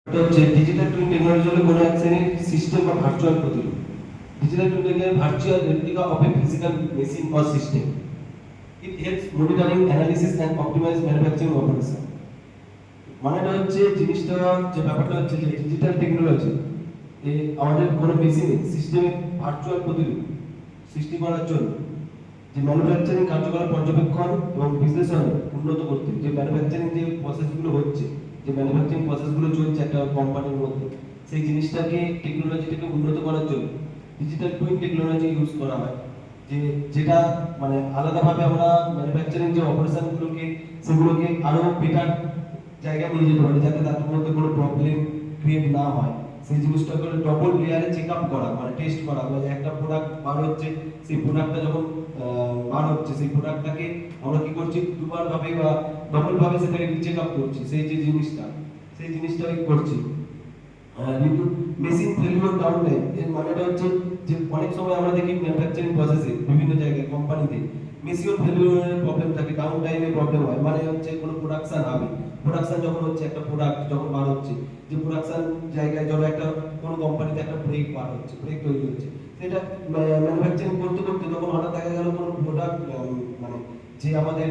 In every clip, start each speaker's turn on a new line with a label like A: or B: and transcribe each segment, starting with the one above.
A: এটা হচ্ছে digital twin technology হলো কোনো এক শ্রেণীর সিস্টেম বা ভার্চুয়াল প্রতিরূপ। Digital twin technology virtual replica of a physical machine or system. It helps monitoring, analysis and optimise manufacturing operation. মানেটা হচ্ছে জিনিসটা, যে ব্যাপারটা হচ্ছে যে ডিজিটাল টেকনোলজি আমাদের কোনো মেশিনে সিস্টেমের ভার্চুয়াল প্রতিরূপ সৃষ্টি করার জন্য যে ম্যানুফ্যাকচারিং কার্যকলাপ পর্যবেক্ষণ এবং বিশ্লেষণে উন্নত করতে, যে ম্যানুফ্যাকচারিং যে প্রসেসগুলো হচ্ছে, যে ম্যানুফ্যাকচারিং প্রসেসগুলো চলছে একটা কোম্পানির মধ্যে, সেই জিনিসটাকে টেকনোলজিটাকে উন্নত করার জন্য ডিজিটাল টুইন টেকনোলজি ইউজ করা হয়। যেটা মানে আলাদাভাবে আমরা ম্যানুফ্যাকচারিং যে অপারেশনগুলোকে সেগুলোকে আরো বেটার জায়গায় নিয়ে যেতে পারি, যাতে তার মধ্যে কোনো প্রবলেম ক্রিয়েট না হয়। সেই জিনিসটা করে ডবল লেয়ারে চেক আপ করা, মানে টেস্ট করা, মানে একটা প্রোডাক্ট বার হচ্ছে, সেই প্রোডাক্টটা যখন বার হচ্ছে, সেই প্রোডাক্টটাকে আমরা কি করছি, দুবার ভাবে বা ডবল ভাবে সেটাকে চেক আপ করছি, সেই যে জিনিসটা, সেই জিনিসটাই করছি। মেশিন ফেলিওর ডাউন টাইম, এর মানেটা হচ্ছে যে অনেক সময় আমরা দেখি ম্যানুফ্যাকচারিং প্রসেসে বিভিন্ন জায়গায় কোম্পানিতে মেশিন ফেলিওরের প্রবলেম থাকে, ডাউন টাইমে প্রবলেম হয়। মানে হচ্ছে কোনো প্রোডাকশন হবে, প্রোডাকশন যখন হচ্ছে, একটা প্রোডাক্ট যখন বার হচ্ছে, যে প্রোডাকশন জায়গায় ধরো একটা কোনো কোম্পানিতে একটা ব্রেক বার হচ্ছে, ব্রেক তৈরি হচ্ছে, সেটা ম্যানুফ্যাকচারিং করতে করতে তখন হঠাৎ দেখা গেল কোনো প্রোডাক্ট, মানে যে আমাদের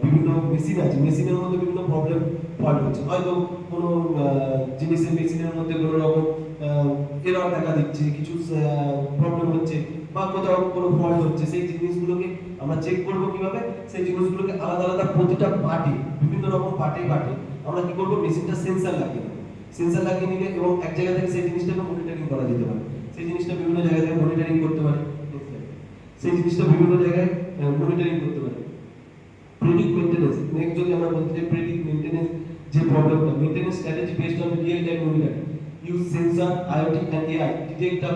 A: বিভিন্ন মেশিন আছে, মেশিনের মধ্যে বিভিন্ন প্রবলেম ফল্ট হচ্ছে, হয়তো কোনো জিনিসের মেশিনের মধ্যে কোনো রকম এরর দেখা দিচ্ছে, কিছু প্রবলেম হচ্ছে, বা কোথাও কোনো ফল্ট হচ্ছে, সেই জিনিসগুলোকে আমরা চেক করব কিভাবে? সেই জিনিসগুলোকে আলাদা আলাদা প্রতিটা পার্টে, বিভিন্ন রকম পার্টে আমরা কি করব, মেশিনটা সেন্সর লাগিয়ে দেবো। সেন্সর লাগিয়ে নিলে এবং এক জায়গা থেকে সেই জিনিসটাকে মনিটরিং করা যেতে পারে, সেই জিনিসটা বিভিন্ন জায়গা থেকে মনিটরিং করতে পারে, সেই জিনিসটা বিভিন্ন জায়গায় মনিটরিং করতে পারে। প্রেডিক্ট মেইনটেনেন্স, নেক্সট যদি আমরা বলতে চাই প্রেডিক্ট মেইনটেনেন্স, যে প্রবলেমটা, maintenance strategy based on real time monitoring, use sensor, IoT and AI, detect the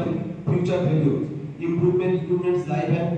A: future failures, improvement equipment's life and